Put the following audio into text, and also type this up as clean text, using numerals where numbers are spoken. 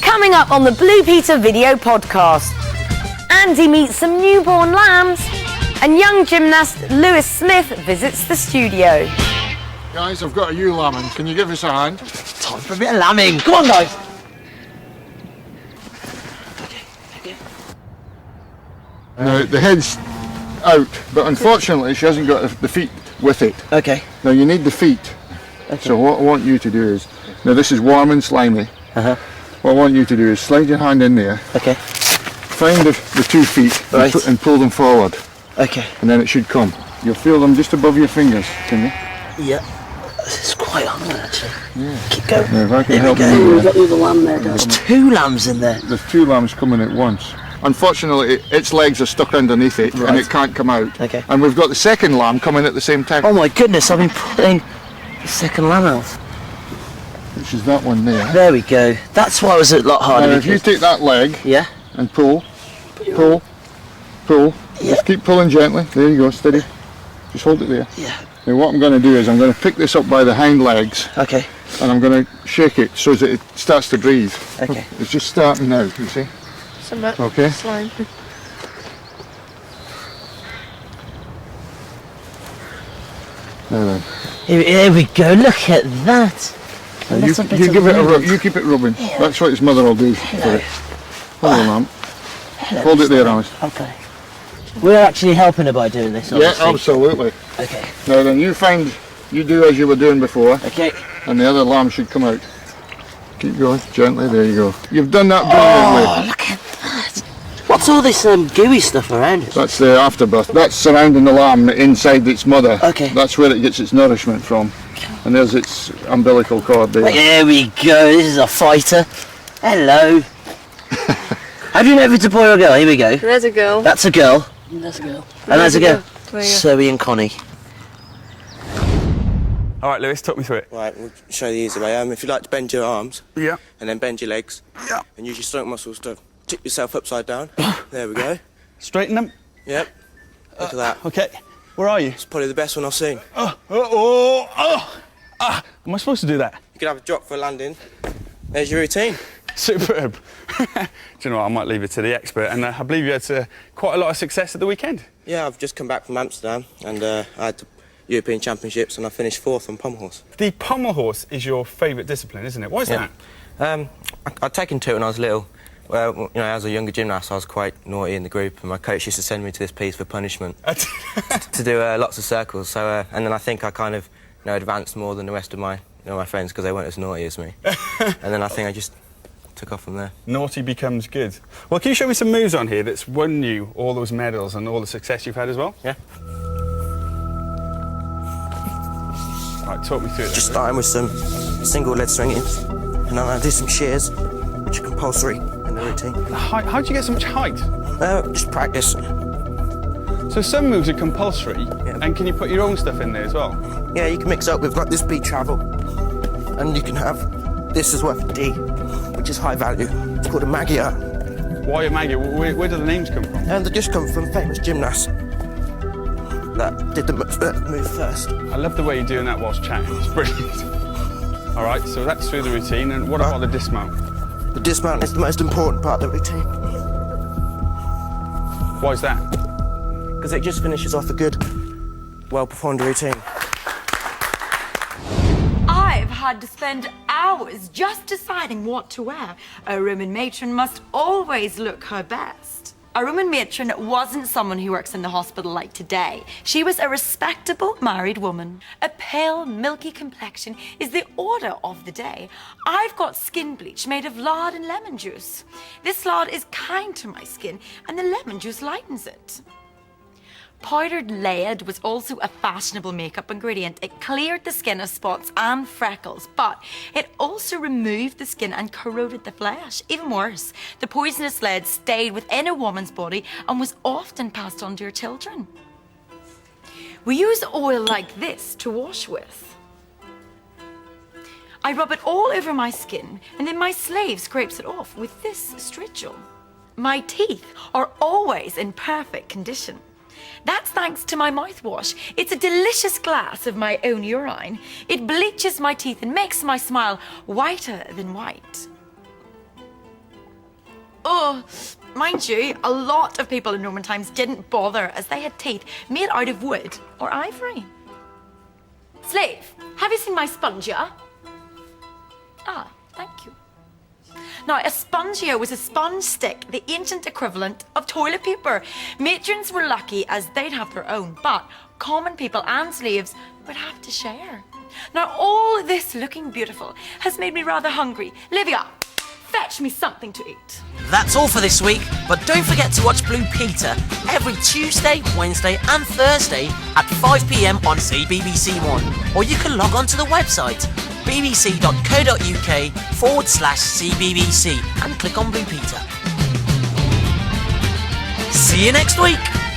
Coming up on the Blue Peter video podcast, Andy meets some newborn lambs and young gymnast Lewis Smith visits the studio. Guys, I've got a ewe lambing. Can you give us a hand? Time for a bit of lambing. Come on, guys. Okay. Now, the head's out, but unfortunately she hasn't got the feet with it. Okay. Now you need the feet. Okay. So what I want you to do is, now this is warm and slimy. What I want you to do is slide your hand in there. Okay. Find the 2 feet right. and pull them forward. Okay. And then it should come. You'll feel them just above your fingers, can you? Yeah. It's quite hard actually. Yeah. Keep going. Now, if I can There help we go. you. We've got the other lamb there, There's 2 lambs in there. There's 2 lambs coming at once. Unfortunately, its legs are stuck underneath it Right. and it can't come out. Okay. And we've got the second lamb coming at the same time. Oh my goodness, I've been pulling the second lamb out. Which is that one there. There we go. That's why it was a lot harder. Now if you take that leg Yeah? and pull, Yeah. just keep pulling gently. There you go, steady. Just hold it there. Yeah. Now what I'm going to do is I'm going to pick this up by the hind legs Okay. and I'm going to shake it so that it starts to breathe. Okay. It's just starting now, you see? Okay. Slime. Now then. Here we go. Look at that. Now And you, that's a bit you of give it a rub, movement. you keep it rubbing. Yeah. That's what his mother will do for it. Hold on, lamb. Hello, Hold it there, Mr. Alice. Okay. We're actually helping her by doing this, Yeah, obviously. absolutely. Okay. Now then, you do as you were doing before, Okay. and the other lamb should come out. Keep going, gently, there you go. You've done that brilliantly. Oh, look at that. What's all this gooey stuff around it? That's the afterbirth. That's surrounding the lamb inside its mother. Okay. That's where it gets its nourishment from. And there's its umbilical cord there. There we go. This is a fighter. Hello. How do you know if it's a boy or a girl? Here we go. There's a girl. That's a girl. That's a girl. And that's a girl. There you go. Zoe and Connie. All right, Lewis, talk me through it. Right, we'll show you the easy way. If you like to bend your arms, Yeah. and then bend your legs, Yeah. and use your stomach muscles to tip yourself upside down. There we go. Straighten them. Yep. Look at that. Okay. Where are you? It's probably the best one I've seen. Am I supposed to do that? You can have a drop for a landing. There's your routine. Superb. Do you know what? I might leave it to the expert. And I believe you had quite a lot of success at the weekend. Yeah, I've just come back from Amsterdam, and I had the European Championships, and I finished 4th on pommel horse. The pommel horse is your favourite discipline, isn't it? Why is that? I'd taken to it when I was little. Well, you know, as a younger gymnast, I was quite naughty in the group, and my coach used to send me to this piece for punishment to do lots of circles. So, and then I think I kind of, advanced more than the rest of my, my friends because they weren't as naughty as me. And then I think I just took off from there. Naughty becomes good. Well, can you show me some moves on here that's won you all those medals and all the success you've had as well? Yeah. Right, talk me through it. Just starting with some single leg swingings, and then I do some shears, which are compulsory in the routine. How do you get so much height? Just practice. So some moves are compulsory, Yeah. and can you put your own stuff in there as well? Yeah, you can mix up with like this beat travel, and you can have this as well, D, which is high value. It's called a magia, Why a maggot? Where do the names come from? and they just come from famous gymnasts that did the move first. I love the way you're doing that whilst chatting. It's brilliant. All right, so that's through the routine. And what about the dismount? The dismount is the most important part of the routine Why is that? because it just finishes off a good, well-performed routine. I've had to spend hours just deciding what to wear. A Roman matron must always look her best. A Roman matron wasn't someone who works in the hospital like today. She was a respectable married woman. A pale, milky complexion is the order of the day. I've got skin bleach made of lard and lemon juice. This lard is kind to my skin and the lemon juice lightens it. Powdered lead was also a fashionable makeup ingredient. It cleared the skin of spots and freckles, but it also removed the skin and corroded the flesh. Even worse, the poisonous lead stayed within a woman's body and was often passed on to her children. We use oil like this to wash with. I rub it all over my skin, and then my slave scrapes it off with this strigil. My teeth are always in perfect condition. That's thanks to my mouthwash. It's a delicious glass of my own urine. It bleaches my teeth and makes my smile whiter than white. Oh, mind you, a lot of people in Roman times didn't bother as they had teeth made out of wood or ivory. Slave, have you seen my spongia? Ah, thank you. Now, a spongia was a sponge stick, the ancient equivalent of toilet paper. Matrons were lucky as they'd have their own, but common people and slaves would have to share. Now, all this looking beautiful has made me rather hungry. Livia, fetch me something to eat. That's all for this week, but don't forget to watch Blue Peter every Tuesday, Wednesday and Thursday at 5 p.m. on CBBC One, or you can log on to the website bbc.co.uk/CBBC and click on Blue Peter. See you next week!